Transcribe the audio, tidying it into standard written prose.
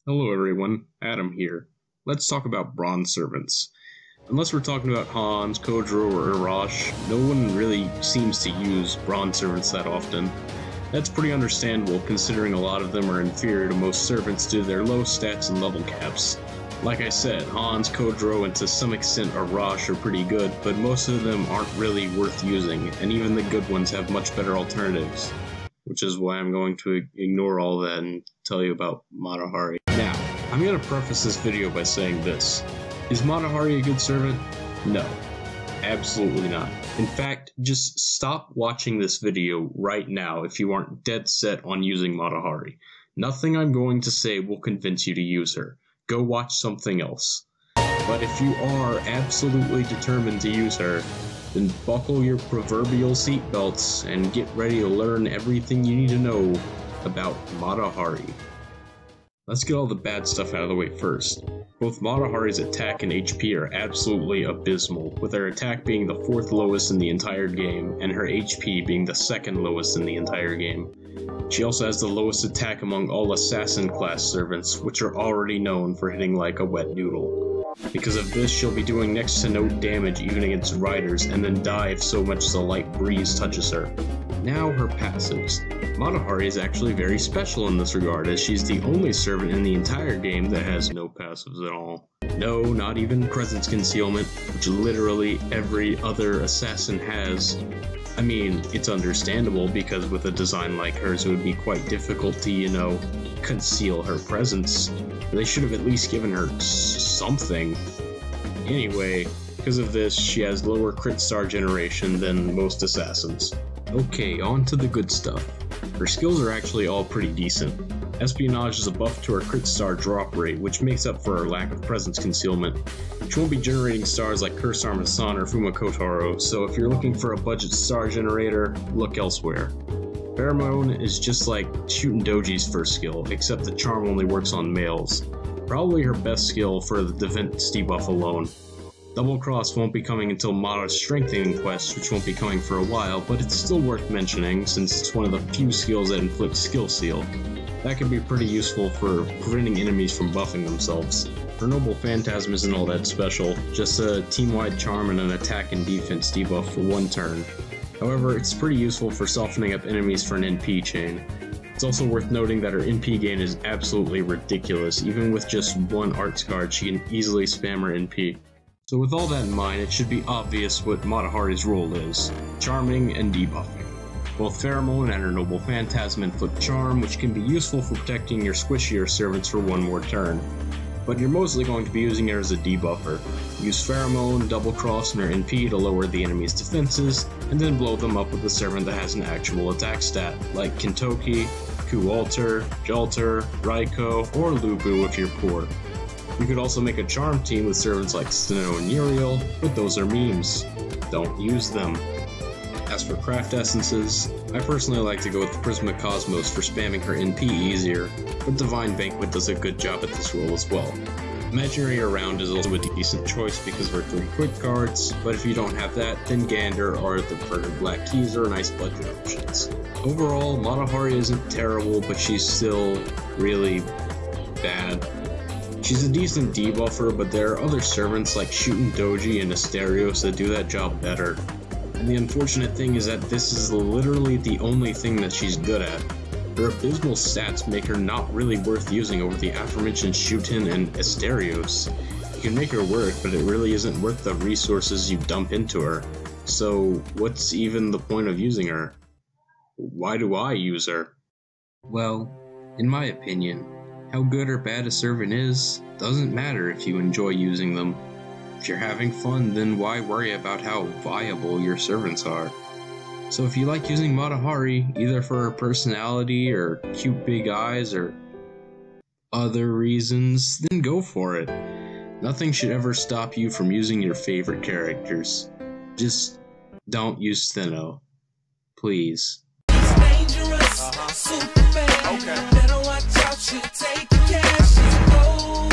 Hello everyone, Adam here. Let's talk about bronze servants. Unless we're talking about Hans, Kodro, or Urash, no one really seems to use bronze servants that often. That's pretty understandable considering a lot of them are inferior to most servants due to their low stats and level caps. Like I said, Hans, Kodro, and to some extent Urash are pretty good, but most of them aren't really worth using, and even the good ones have much better alternatives. Which is why I'm going to ignore all that and tell you about Matahari. Now, I'm going to preface this video by saying this. Is Matahari a good servant? No. Absolutely not. In fact, just stop watching this video right now if you aren't dead set on using Matahari. Nothing I'm going to say will convince you to use her. Go watch something else. But if you are absolutely determined to use her, then buckle your proverbial seatbelts and get ready to learn everything you need to know about Matahari. Let's get all the bad stuff out of the way first. Both Matahari's attack and HP are absolutely abysmal, with her attack being the 4th lowest in the entire game, and her HP being the 2nd lowest in the entire game. She also has the lowest attack among all assassin class servants, which are already known for hitting like a wet noodle. Because of this, she'll be doing next to no damage even against riders, and then die if so much as a light breeze touches her. Now her passives. Matahari is actually very special in this regard, as she's the only servant in the entire game that has no passives at all. No, not even presence concealment, which literally every other assassin has. I mean, it's understandable because with a design like hers it would be quite difficult to, conceal her presence. They should have at least given her something. Anyway, because of this, she has lower crit star generation than most assassins. Okay, on to the good stuff. Her skills are actually all pretty decent. Espionage is a buff to her crit star drop rate, which makes up for her lack of presence concealment. She won't be generating stars like Curse Armasan or Fumakotaro, so if you're looking for a budget star generator, look elsewhere. Pheromone is just like Shootin' Doji's first skill, except the charm only works on males. Probably her best skill for the defense debuff alone. Double Cross won't be coming until Mata's Strengthening Quest, which won't be coming for a while, but it's still worth mentioning since it's one of the few skills that inflict Skill Seal. That can be pretty useful for preventing enemies from buffing themselves. Her Noble Phantasm isn't all that special, just a team-wide charm and an attack and defense debuff for 1 turn. However, it's pretty useful for softening up enemies for an NP chain. It's also worth noting that her NP gain is absolutely ridiculous. Even with just 1 Arts card, she can easily spam her NP. So with all that in mind, it should be obvious what Matahari's role is: charming and debuffing. Both Pheromone and her Noble Phantasm inflict charm, which can be useful for protecting your squishier servants for 1 more turn. But you're mostly going to be using her as a debuffer. Use Pheromone, Double Cross, and her NP to lower the enemy's defenses, and then blow them up with a servant that has an actual attack stat, like Kintoki, Kualter, Jalter, Raiko, or Lubu if you're poor. You could also make a charm team with servants like Steno and Uriel, but those are memes. Don't use them. As for craft essences, I personally like to go with Prisma Cosmos for spamming her NP easier, but Divine Banquet does a good job at this role as well. Imaginary Around is also a decent choice because of her 3 quick cards, but if you don't have that, then Gander or the Verdant Black Keys are nice budget options. Overall, Matahari isn't terrible, but she's still really bad. She's a decent debuffer, but there are other servants like Shootin' Doji and Asterios that do that job better. And the unfortunate thing is that this is literally the only thing that she's good at. Her abysmal stats make her not really worth using over the aforementioned Shootin' and Asterios. You can make her work, but it really isn't worth the resources you dump into her. So what's even the point of using her? Why do I use her? Well, in my opinion, how good or bad a servant is doesn't matter if you enjoy using them. If you're having fun, then why worry about how viable your servants are? So if you like using Matahari, either for her personality or cute big eyes or other reasons, then go for it. Nothing should ever stop you from using your favorite characters. Just don't use Steno. Please. Super fan. Okay. Better watch out, you take the cash. Oh,